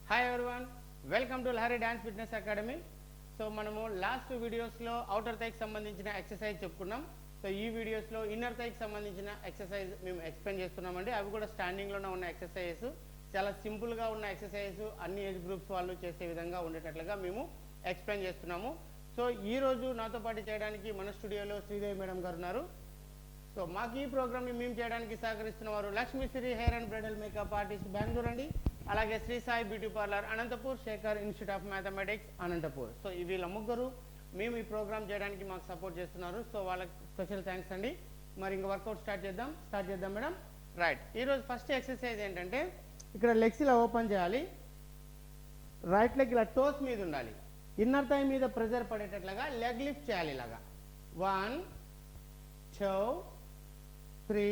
Hi everyone, welcome to Lahari dance fitness academy. So మనము last వీడియోస్లో outer థైకి సంబంధించిన exercise చెప్పుకున్నాం. సో ఈ వీడియోస్లో ఇన్నర్ థైకి సంబంధించిన ఎక్సర్సైజ్ మేము ఎక్స్ప్లెయిన్ చేస్తున్నామండి. అవి కూడా స్టాండింగ్లోనే ఉన్న ఎక్సర్సైజెస్, చాలా సింపుల్గా ఉన్న ఎక్సర్సైజ్, అన్ని ఏజ్ గ్రూప్స్ వాళ్ళు చేసే విధంగా ఉండేటట్లుగా మేము ఎక్స్ప్లెయిన్ చేస్తున్నాము. సో ఈరోజు నాతో పాటు చేయడానికి మన స్టూడియోలో శ్రీదేవి మేడం గారు ఉన్నారు. సో మాకు ఈ ప్రోగ్రామ్ని మేము చేయడానికి సహకరిస్తున్న వారు Lakshmisri hair and bridal makeup artist Bengaluru అండి, అలాగే Sri Sai beauty parlour Anantapur, Shekar institute of mathematics Anantapur. So వీళ్ళ ముగ్గురు మేము ఈ ప్రోగ్రామ్ చేయడానికి మాకు సపోర్ట్ చేస్తున్నారు. సో వాళ్ళకి స్పెషల్ థ్యాంక్స్ అండి. మరి ఇంకా వర్కౌట్ స్టార్ట్ చేద్దాం మేడం. రైట్, ఈరోజు ఫస్ట్ ఎక్సర్సైజ్ ఏంటంటే ఇక్కడ లెగ్స్ ఇలా ఓపెన్ చేయాలి. రైట్ లెగ్ ఇలా టోస్ మీద ఉండాలి. ఇన్నర్ థై మీద ప్రెజర్ పడేటట్లుగా లెగ్ లిఫ్ట్ చేయాలి. ఇలాగా 1 2 3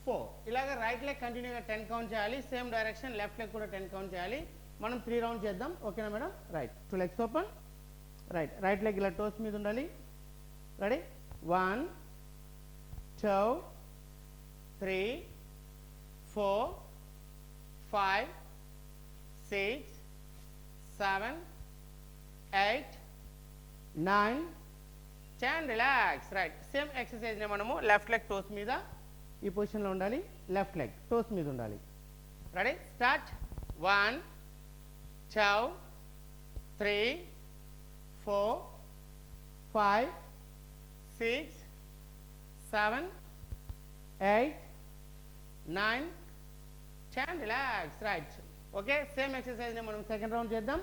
4 ఇలాగ రైట్ లెగ్ కంటిన్యూగా 10 కౌంట్ చేయాలి. సేమ్ డైరెక్షన్ లెఫ్ట్ లెగ్ కూడా 10 కౌంట్ చేయాలి. మనం 3 రౌండ్ చేద్దాం, ఓకేనా madam? Right, 2 legs open. Right leg ఇలా టోస్ మీద ఉండాలి. రెడీ? 1 2 3 4 5 6 7 8 9 10. రిలాక్స్. రైట్, సేమ్ ఎక్సర్సైజ్ని మనము లెఫ్ట్ లెగ్ టోస్ మీద ఈ పొజిషన్లో ఉండాలి. లెఫ్ట్ లెగ్ టోస్ మీద ఉండాలి. Ready? Start. 1 2 3 4 5 6 7 8 9 10. Relax. Right, okay. Same ఎక్సర్సైజ్ని మనం సెకండ్ రౌండ్ చేద్దాం.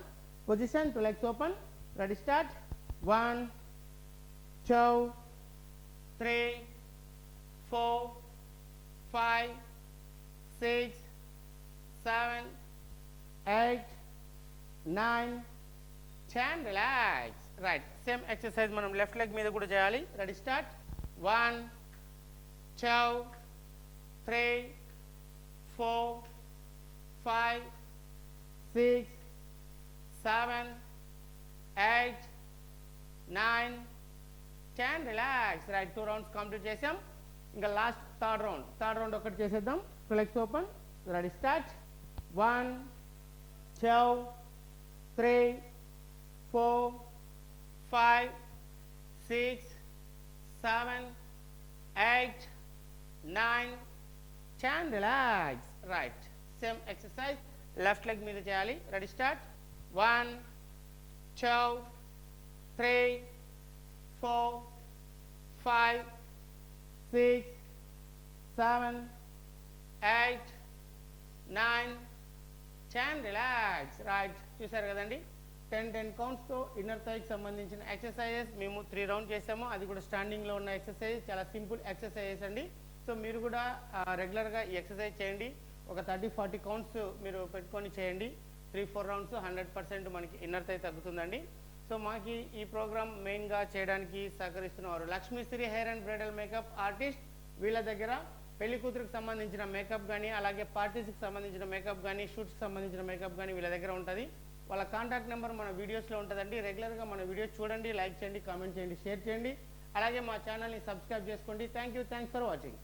Position, 2 legs open. Ready? Start. 1 2 3 4 5 6 7 8 9 10. Relax. Right, same exercise మనం లెఫ్ట్ లెగ్ మీద కూడా చేయాలి. Ready? Start. 1 2 3 4 5 6 7 8 9 10. Relax. Right, 2 rounds complete చేసాం. ఇంకా లాస్ట్ థర్డ్ రౌండ్ ఒకటి చేసేద్దాం. 2 legs open. Ready? Start. 1 2 3 4 5 6 7 8 9 10. Relax. Right, same exercise left leg మీద చేయాలి. రెడీ? స్టార్ట్. 1 2 3 4 5 6 7 8 9 10. రిలాక్స్. రైట్, చూసారు కదండి, 10 కౌంట్స్తో ఇన్నర్ థైకి సంబంధించిన ఎక్సర్సైజెస్ మేము 3 రౌండ్ చేసాము. అది కూడా స్టాండింగ్లో ఉన్న ఎక్సర్సైజ్, చాలా సింపుల్ ఎక్సర్సైజెస్ అండి. సో మీరు కూడా రెగ్యులర్గా ఈ ఎక్సర్సైజ్ చేయండి. ఒక 30-40 కౌంట్స్ మీరు పెట్టుకొని చేయండి. 3-4 రౌండ్స్ 100% మనకి ఇన్నర్ థై తగ్గుతుందండి. సో మాకు ఈ ప్రోగ్రామ్ మెయిన్గా చేయడానికి సహకరిస్తున్న వారు Lakshmisri hair and bridal makeup artist. వీళ్ళ దగ్గర పెళ్లి కూతురికి సంబంధించిన మేకప్ కానీ, అలాగే పార్టీస్కి సంబంధించిన మేకప్ కానీ, షూట్స్కి సంబంధించిన మేకప్ కానీ వీళ్ళ దగ్గర ఉంటుంది. వాళ్ళ కాంటాక్ట్ నెంబర్ మన వీడియోస్లో ఉంటుందండి. రెగ్యులర్గా మన వీడియోస్ చూడండి, లైక్ చేయండి, కామెంట్ చేయండి, షేర్ చేయండి. అలాగే మా ఛానల్ని సబ్స్క్రైబ్ చేసుకోండి. Thanks for watching.